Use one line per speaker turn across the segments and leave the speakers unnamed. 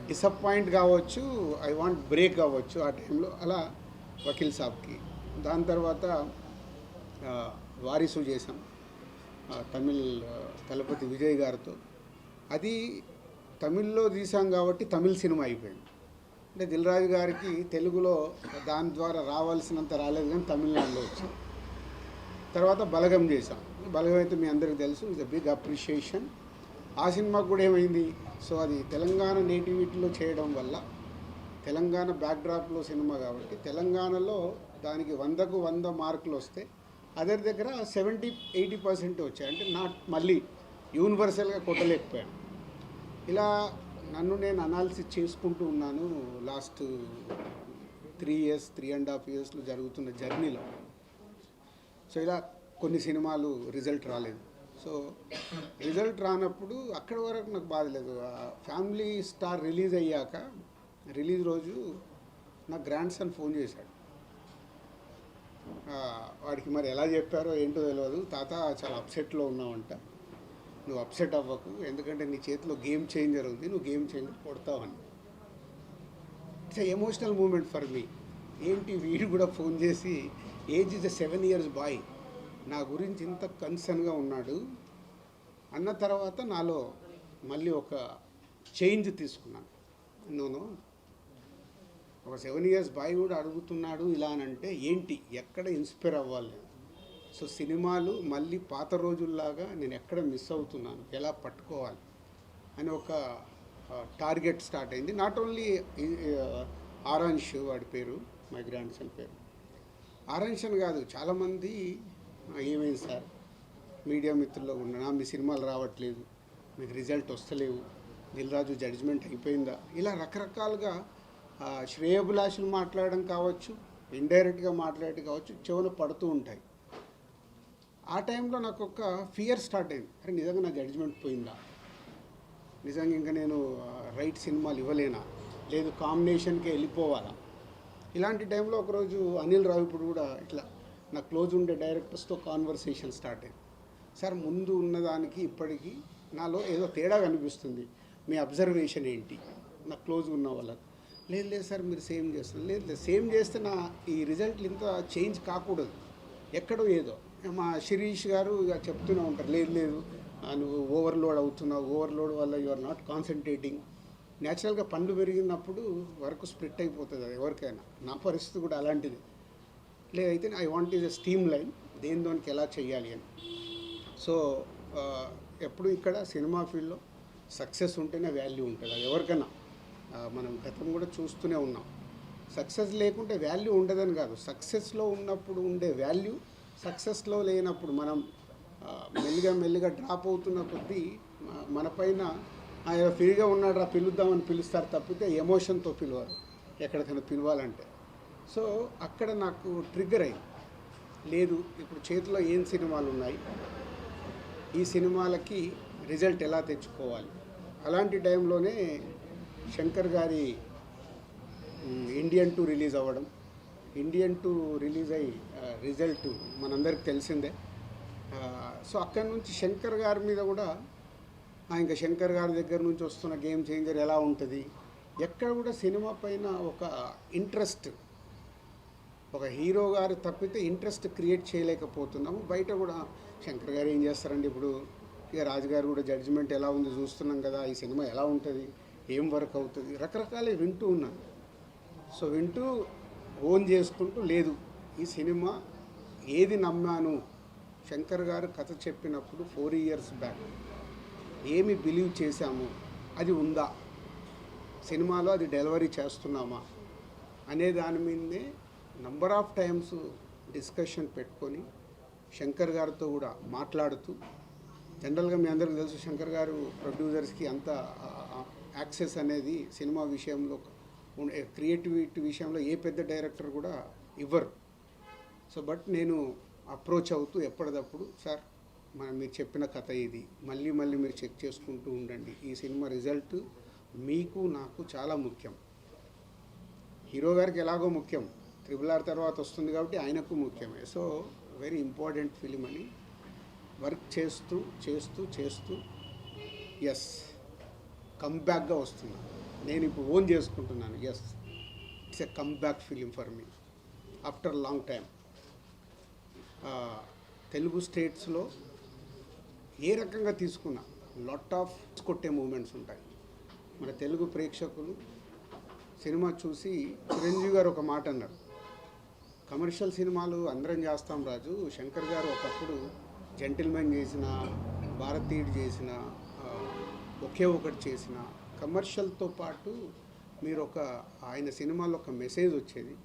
Disappoint కావచ్చు, I want break అవ్వచ్చు ఆ టైంలో. అలా వకీల్ సాబ్కి, దాని తర్వాత ఆ, వారిసు చేశాం తమిళ్ తలపతి విజయ్ గారితో. అది తమిళ్లో తీసాం కాబట్టి తమిళ్ సినిమా అయిపోయింది. అంటే దిల్ రాజు గారికి తెలుగులో దాని ద్వారా రావాల్సినంత రాలేదు, కానీ తమిళనాడులో వచ్చింది. తర్వాత బలగం చేశాం. బలగం అయితే మీ అందరికీ తెలుసు, ఇట్స్ అ బిగ్ అప్రిషియేషన్. ఆ సినిమాకు కూడా ఏమైంది, సో అది తెలంగాణ నేటివిటీలో చేయడం వల్ల, తెలంగాణ బ్యాక్డ్రాప్లో సినిమా కాబట్టి తెలంగాణలో దానికి 100కు 100 మార్కులు వస్తే అదర్ దగ్గర 70-80% వచ్చాయి. అంటే నాట్ మళ్ళీ యూనివర్సల్గా కొట్టలేకపోయాను. ఇలా నన్ను నేను అనాలిసిస్ చేసుకుంటూ ఉన్నాను లాస్ట్ 3.5 ఇయర్స్లో జరుగుతున్న జర్నీలో. సో ఇలా కొన్ని సినిమాలు రిజల్ట్ రాలేదు. సో రిజల్ట్ రానప్పుడు అక్కడి వరకు నాకు బాధలేదు. ఫ్యామిలీ స్టార్ రిలీజ్ అయ్యాక, రిలీజ్ రోజు నా గ్రాండ్ సన్ ఫోన్ చేశాడు. వాడికి మరి ఎలా చెప్పారో ఏంటో తెలియదు, తాత చాలా అప్సెట్లో ఉన్నావంట, నువ్వు అప్సెట్ అవ్వకు, ఎందుకంటే నీ చేతిలో గేమ్ చేంజర్ ఉంది, నువ్వు గేమ్ చేంజర్ కొడతావని. It's emotional moment for me. ఏంటి వీడు కూడా ఫోన్ చేసి, age is a 7 years boy, నా గురించి ఇంత కన్సర్న్గా ఉన్నాడు అన్న తర్వాత నాలో మళ్ళీ ఒక చేంజ్ తీసుకున్నాను. నోను, ఒక 7 years బాయ్ కూడా అడుగుతున్నాడు ఇలా అని అంటే ఏంటి, ఎక్కడ ఇన్స్పైర్ అవ్వాలి. సో సినిమాలు మళ్ళీ పాత రోజుల్లాగా నేను ఎక్కడ మిస్ అవుతున్నాను, ఎలా పట్టుకోవాలి అని ఒక టార్గెట్ స్టార్ట్ అయింది. నాట్ ఓన్లీ ఆరాంష్, వాడి పేరు, మై గ్రాండ్ సన్ పేరు ఆరాంష్ అని కాదు, చాలామంది ఏమైంది సార్, మీడియా మిత్రుల్లో ఉన్నా మీ సినిమాలు రావట్లేదు, మీకు రిజల్ట్ వస్తలేవు, దిల్ రాజు జడ్జిమెంట్ అయిపోయిందా, ఇలా రకరకాలుగా శ్రేయోభిలాషులు మాట్లాడడం కావచ్చు, ఇండైరెక్ట్గా మాట్లాడడం కావచ్చు, చెవులు పడుతూ ఉంటాయి. ఆ టైంలో నాకు ఒక ఫియర్ స్టార్ట్ అయింది. అరే నిజంగా నా జడ్జిమెంట్ పోయిందా, నిజంగా ఇంకా నేను రైట్ సినిమాలు ఇవ్వలేనా, లేదు కాంబినేషన్కే వెళ్ళిపోవాలా. ఇలాంటి టైంలో ఒకరోజు అనిల్ రావిపూడి కూడా ఇట్లా నా క్లోజ్ ఉండే డైరెక్టర్స్తో కాన్వర్సేషన్ స్టార్ట్ అయింది. సార్ ముందు ఉన్నదానికి ఇప్పటికీ నాలో ఏదో తేడా కనిపిస్తుంది, మీ అబ్జర్వేషన్ ఏంటి, నా క్లోజ్ ఉన్న వాళ్ళకి. లేదు లేదు సార్ మీరు సేమ్ చేస్తున్నారు, లేదు లేదు సేమ్ చేస్తే నా ఈ రిజల్ట్లు ఇంత చేంజ్ కాకూడదు, ఎక్కడో ఏదో. మా శిరీష్ గారు ఇక చెప్తూనే ఉంటారు, లేదు లేదు నువ్వు ఓవర్లోడ్ అవుతున్నావు, ఓవర్లోడ్ వల్ల యు ఆర్ నాట్ కాన్సన్ట్రేటింగ్. న్యాచురల్గా పండ్లు పెరిగినప్పుడు వర్క్ స్ప్లిట్ అయిపోతుంది అది ఎవరికైనా. నా పరిస్థితి కూడా అలాంటిది. లేదైతే I want is a steam line, దేని దానికి ఎలా చేయాలి అని. సో ఎప్పుడు ఇక్కడ సినిమా ఫీల్డ్లో సక్సెస్ ఉంటేనే వాల్యూ ఉంటుంది, అది ఎవరికైనా. మనం గతం కూడా చూస్తూనే ఉన్నాం, సక్సెస్ లేకుంటే వాల్యూ ఉండదని కాదు, సక్సెస్లో ఉన్నప్పుడు ఉండే వాల్యూ సక్సెస్లో లేనప్పుడు మనం మెల్లిగా మెల్లిగా డ్రాప్ అవుతున్న కొద్దీ మన పైన ఫ్రీగా ఉన్నాడు రా పిలుద్దామని పిలుస్తారు తప్పితే ఎమోషన్తో పిలవరు ఎక్కడికైనా పిలవాలంటే. సో అక్కడ నాకు ట్రిగ్గర్ అయింది, లేదు ఇప్పుడు చేతిలో ఏం సినిమాలు ఉన్నాయి, ఈ సినిమాలకి రిజల్ట్ ఎలా తెచ్చుకోవాలి. అలాంటి టైంలోనే శంకర్ గారి ఇండియన్ 2 రిలీజ్ అవ్వడం, ఇండియన్ 2 రిలీజ్ అయ్యి రిజల్ట్ మనందరికి తెలిసిందే. సో అక్కడి నుంచి శంకర్ గారి మీద కూడా ఇంకా శంకర్ గారి దగ్గర నుంచి వస్తున్న గేమ్ చేంజర్ ఎలా ఉంటుంది, ఎక్కడ కూడా సినిమా పైన ఒక ఇంట్రెస్ట్, ఒక హీరో గారు తప్పితే ఇంట్రెస్ట్ క్రియేట్ చేయలేకపోతున్నాము. బయట కూడా శంకర్ గారు ఏం చేస్తారండి, ఇప్పుడు ఇక రాజుగారు కూడా జడ్జిమెంట్ ఎలా ఉంది చూస్తున్నాం కదా, ఈ సినిమా ఎలా ఉంటుంది, ఏం వర్క్ అవుతుంది, రకరకాల వింటూ ఉన్నాను. సో వింటూ ఓన్ చేసుకుంటూ, లేదు ఈ సినిమా ఏది నమ్మాను, శంకర్ గారు కథ చెప్పినప్పుడు 4 years బ్యాక్ ఏమి బిలీవ్ చేశాము అది ఉందా, సినిమాలో అది డెలివరీ చేస్తున్నామా అనే దాని మీదనే నంబర్ ఆఫ్ టైమ్స్ డిస్కషన్ పెట్టుకొని శంకర్ గారితో కూడా మాట్లాడుతూ. జనరల్గా మీ అందరికీ తెలుసు శంకర్ గారు ప్రొడ్యూసర్స్కి అంత యాక్సెస్ అనేది సినిమా విషయంలో, క్రియేటివిటీ విషయంలో ఏ పెద్ద డైరెక్టర్ కూడా ఇవ్వరు. సో బట్ నేను అప్రోచ్ అవుతూ ఎప్పటికప్పుడు, సార్ మీరు చెప్పిన కథ ఇది, మళ్ళీ మళ్ళీ మీరు చెక్ చేసుకుంటూ ఉండండి, ఈ సినిమా రిజల్ట్ మీకు నాకు చాలా ముఖ్యం, హీరో గారికి ఎలాగో ముఖ్యం, RRR తర్వాత వస్తుంది కాబట్టి ఆయనకు ముఖ్యమే. సో వెరీ ఇంపార్టెంట్ ఫిలిం అని వర్క్ చేస్తూ చేస్తూ చేస్తూ ఎస్ కంబ్యాక్గా వస్తుంది. నేను ఇప్పుడు ఓన్ చేసుకుంటున్నాను. Yes, it's a comeback film for me after long time. Telugu స్టేట్స్లో ఏ రకంగా తీసుకున్నా లాట్ ఆఫ్ కొట్టే మూమెంట్స్ ఉంటాయి. మన తెలుగు ప్రేక్షకులు సినిమా చూసి చిరంజీవి గారు ఒక మాట అన్నారు, కమర్షియల్ సినిమాలు అందరం చేస్తాం రాజు, శంకర్ గారు ఒకప్పుడు జెంటిల్మెన్ చేసిన, భారతీయుడు చేసిన, ఒకే ఒకటి చేసిన, కమర్షియల్తో పాటు మీరు ఆయన సినిమాలో ఒక మెసేజ్ వచ్చేది.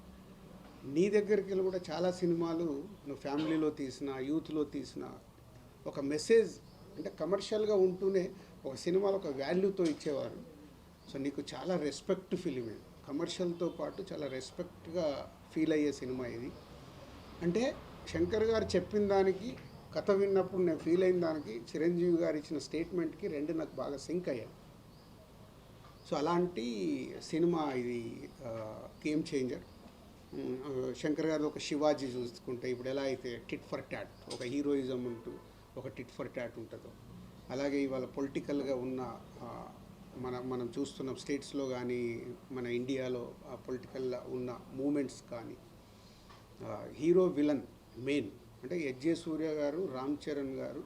నీ దగ్గరికి వెళ్ళి కూడా చాలా సినిమాలు నువ్వు ఫ్యామిలీలో తీసిన, యూత్లో తీసిన ఒక మెసేజ్, అంటే కమర్షియల్గా ఉంటూనే ఒక సినిమాలో ఒక వాల్యూతో ఇచ్చేవారు. సో నీకు చాలా రెస్పెక్ట్ ఫిలిం ఇది, కమర్షియల్తో పాటు చాలా రెస్పెక్ట్గా ఫీల్ అయ్యే సినిమా ఇది. అంటే శంకర్ గారు చెప్పిన దానికి, కథ విన్నప్పుడు నేను ఫీల్ అయిన దానికి, చిరంజీవి గారు ఇచ్చిన స్టేట్మెంట్కి రెండు నాకు బాగా సింక్ అయ్యాయి. సో అలాంటి సినిమా ఇది, గేమ్ చేంజర్. శంకర్ గారు ఒక శివాజీ చూసుకుంటే ఇప్పుడు ఎలా అయితే టిట్ ఫర్ ట్యాట్, ఒక హీరోయిజం ఉంటూ ఒక టిట్ ఫర్ ట్యాట్ ఉంటుందో, అలాగే ఇవాళ పొలిటికల్గా ఉన్న మనం చూస్తున్న స్టేట్స్లో కానీ మన ఇండియాలో పొలిటికల్గా ఉన్న మూమెంట్స్ కానీ, హీరో విలన్ మెయిన్ అంటే ఎస్జే సూర్య గారు, రామ్ చరణ్ గారు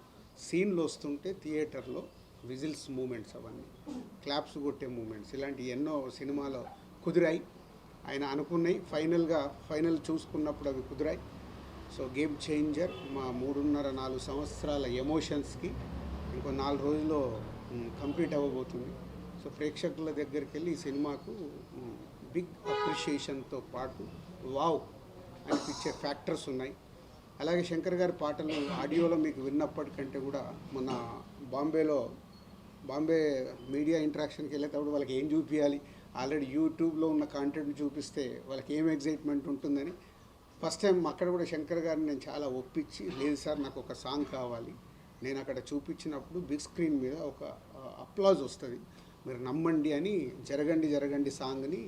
సీన్లు వస్తుంటే థియేటర్లో విజిల్స్ మూమెంట్స్, అవన్నీ క్లాప్స్ కొట్టే మూమెంట్స్, ఇలాంటి ఎన్నో సినిమాలో కుదిరాయి. ఆయన అనుకున్నాయి, ఫైనల్ చూసుకున్నప్పుడు అవి కుదిరాయి. సో గేమ్ చేంజర్ మా 3.5-4 సంవత్సరాల ఎమోషన్స్కి ఇంకో 4 రోజుల్లో కంప్లీట్ అవ్వబోతుంది. సో ప్రేక్షకుల దగ్గరికి వెళ్ళి ఈ సినిమాకు బిగ్ అప్రిషియేషన్తో పాటు వావ్ అనిపించే ఫ్యాక్టర్స్ ఉన్నాయి. అలాగే శంకర్ గారి పాటలు ఆడియోలో మీకు విన్నప్పటికంటే కూడా మొన్న బాంబే మీడియా ఇంటరాక్షన్కి వెళ్ళేటప్పుడు వాళ్ళకి ఏం చూపించాలి, ఆల్రెడీ యూట్యూబ్లో ఉన్న కాంటెంట్ చూపిస్తే వాళ్ళకి ఏం ఎగ్జైట్మెంట్ ఉంటుందని ఫస్ట్ టైం అక్కడ కూడా శంకర్ గారిని నేను చాలా ఒప్పించి, లేదు సార్ నాకు ఒక సాంగ్ కావాలి, నేను అక్కడ చూపించినప్పుడు బిగ్ స్క్రీన్ మీద ఒక అప్లాజ్ వస్తుంది, మీరు నమ్మండి అని జరగండి సాంగ్ని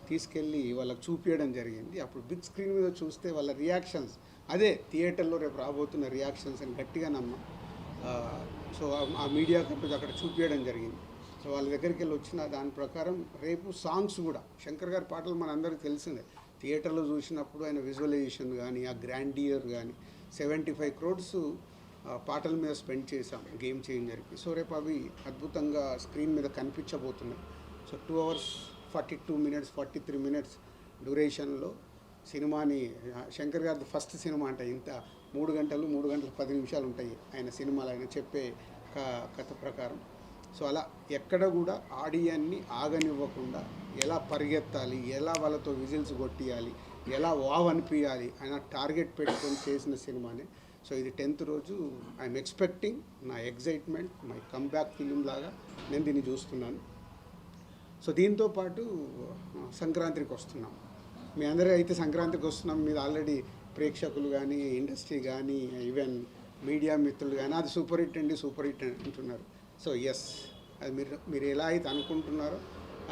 తీసుకెళ్ళి వాళ్ళకి చూపించడం జరిగింది. అప్పుడు బిగ్ స్క్రీన్ మీద చూస్తే వాళ్ళ రియాక్షన్స్ అదే థియేటర్లో రేపు రాబోతున్న రియాక్షన్స్ అని గట్టిగా నమ్మం. సో ఆ మీడియా కంపెనీ అక్కడ చూపించడం జరిగింది. సో వాళ్ళ దగ్గరికి వెళ్ళి వచ్చిన దాని ప్రకారం రేపు సాంగ్స్ కూడా శంకర్ గారి పాటలు మనందరికీ తెలిసిందే. థియేటర్లో చూసినప్పుడు ఆయన విజువలైజేషన్ కానీ, ఆ గ్రాండియర్ కానీ, 75 crores పాటల మీద స్పెండ్ చేశాం గేమ్ చేంజర్కి. సో రేపు అవి అద్భుతంగా స్క్రీన్ మీద కనిపించబోతున్నాయి. సో 2 hours 42 minutes 43 minutes డ్యూరేషన్లో సినిమాని, శంకర్ గారి ఫస్ట్ సినిమా అంటే ఇంత 3 గంటలు 10 నిమిషాలు ఉంటాయి ఆయన సినిమాలు, ఆయన చెప్పే కథ ప్రకారం. సో అలా ఎక్కడ కూడా ఆడియన్ని ఆగనివ్వకుండా ఎలా పరిగెత్తాలి, ఎలా వాళ్ళతో విజిల్స్ కొట్టియాలి, ఎలా వావ్ అనిపించాలి ఆయన టార్గెట్ పెట్టుకొని చేసిన సినిమానే. సో ఇది 10th రోజు ఐఎమ్ ఎక్స్పెక్టింగ్, నా ఎగ్జైట్మెంట్ మై కమ్బ్యాక్ ఫిలిం లాగా నేను దీన్ని చూస్తున్నాను. సో దీంతో పాటు సంక్రాంతికి వస్తున్నాం, మీ అందరూ అయితే సంక్రాంతికి వస్తున్నాం, మీరు ఆల్రెడీ ప్రేక్షకులు కానీ, ఇండస్ట్రీ కానీ, ఈవెన్ మీడియా మిత్రులు కానీ అది సూపర్ హిట్ అంటున్నారు. సో ఎస్, అది మీరు ఎలా అయితే అనుకుంటున్నారో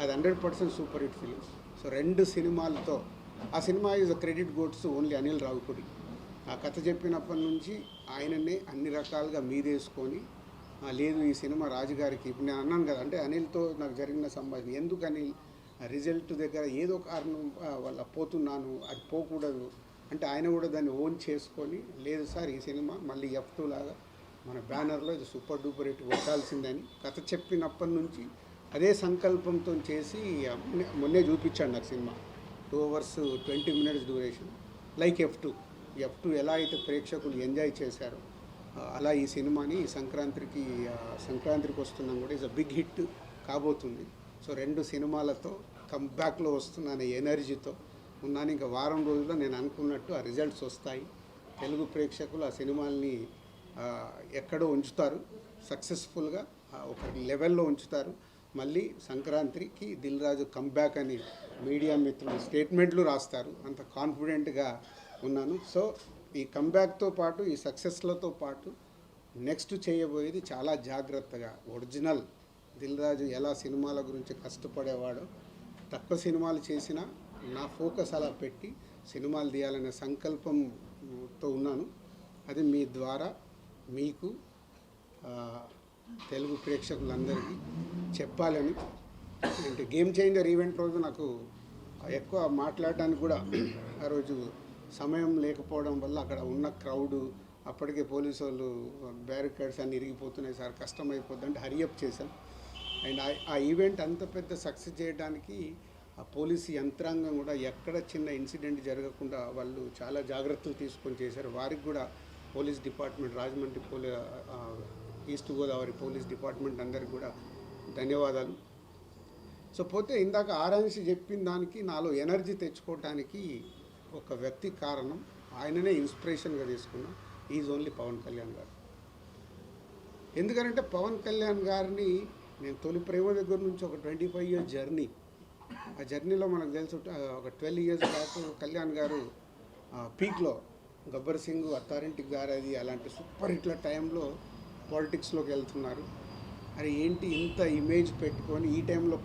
అది 100% సూపర్ హిట్ ఫిలిం. సో 2 సినిమాలతో, ఆ cinema is credit గోడ్స్ only Anil Ravipudi. ఆ కథ చెప్పినప్పటి నుంచి ఆయననే అన్ని రకాలుగా మీదేసుకొని, లేదు ఈ సినిమా రాజుగారికి, ఇప్పుడు నేను అన్నాను కదా, అంటే అనిల్తో నాకు జరిగిన సంభాషణ, ఎందుకు అనిల్ రిజల్ట్ దగ్గర ఏదో కారణం వల్ల పోతున్నాను, అది పోకూడదు అంటే ఆయన కూడా దాన్ని ఓన్ చేసుకొని, లేదు సార్ ఈ సినిమా మళ్ళీ F2 లాగా మన బ్యానర్లో ఇది సూపర్ డూపర్ హిట్ కొట్టాల్సిందని కథ చెప్పినప్పటి నుంచి అదే సంకల్పంతో చేసి మొన్నే చూపించాడు నాకు cinema. 2 hours 20 minutes duration, like F2 ఎలా అయితే ప్రేక్షకులు ఎంజాయ్ చేశారో అలా ఈ సినిమాని సంక్రాంతికి వస్తున్నాం కూడా ఈజ్ అ బిగ్ హిట్ కాబోతుంది. సో 2 సినిమాలతో కంబ్యాక్లో వస్తున్న ఎనర్జీతో ఉన్నాను. ఇంకా వారం రోజుల్లో నేను అనుకున్నట్టు ఆ రిజల్ట్స్ వస్తాయి. తెలుగు ప్రేక్షకులు ఆ సినిమాల్ని ఎక్కడో ఉంచుతారు, సక్సెస్ఫుల్గా ఒక లెవెల్లో ఉంచుతారు. మళ్ళీ సంక్రాంతికి దిల్ రాజు కంబ్యాక్ అని మీడియా మిత్రులు స్టేట్మెంట్లు రాస్తారు, అంత కాన్ఫిడెంట్గా ఉన్నాను. సో ఈ కంబ్యాక్తో పాటు, ఈ సక్సెస్లతో పాటు నెక్స్ట్ చేయబోయేది చాలా జాగ్రత్తగా, ఒరిజినల్ దిల్ రాజు ఎలా సినిమాల గురించి కష్టపడేవాడో, తక్కువ సినిమాలు చేసినా నా ఫోకస్ అలా పెట్టి సినిమాలు తీయాలనే సంకల్పంతో ఉన్నాను. అది మీ ద్వారా మీకు తెలుగు ప్రేక్షకులందరికీ చెప్పాలని అంటే గేమ్ చేంజర్ ఈవెంట్ రోజు నాకు ఎక్కువ మాట్లాడడానికి కూడా ఆ రోజు సమయం లేకపోవడం వల్ల అక్కడ ఉన్న క్రౌడు అప్పటికే పోలీసు వాళ్ళు బ్యారికేడ్స్ అన్ని ఇరిగిపోతున్నాయి సార్, కష్టం అయిపోద్ది అంటే హరియప్ చేశాం. అండ్ ఆ ఈవెంట్ అంత పెద్ద సక్సెస్ చేయడానికి ఆ పోలీసు యంత్రాంగం కూడా ఎక్కడ చిన్న ఇన్సిడెంట్ జరగకుండా వాళ్ళు చాలా జాగ్రత్తలు తీసుకొని చేశారు. వారికి కూడా police department, Rajahmundry east Godavari police department అందరికి కూడా ధన్యవాదాలు. సో పోతే ఇందాక ఆరాంశి చెప్పిన దానికి నాలో ఎనర్జీ తెచ్చుకోవటానికి ఒక వ్యక్తి కారణం, ఆయననే ఇన్స్పిరేషన్గా తీసుకున్నా. ఈజ్ ఓన్లీ పవన్ కళ్యాణ్ గారు. ఎందుకంటే పవన్ కళ్యాణ్ గారిని నేను తొలి ప్రేమ దగ్గర నుంచి ఒక 25 years జర్నీ, ఆ జర్నీలో మనకు తెలుసు ఒక 12 years బ్యాక్ కళ్యాణ్ గారు పీక్లో గబ్బర్ సింగ్, అత్తారింటికి గారది అలాంటి సూపర్ హిట్ల టైంలో పాలిటిక్స్లోకి వెళ్తున్నారు. అరే ఏంటి ఇంత ఇమేజ్ పెట్టుకొని ఈ టైంలో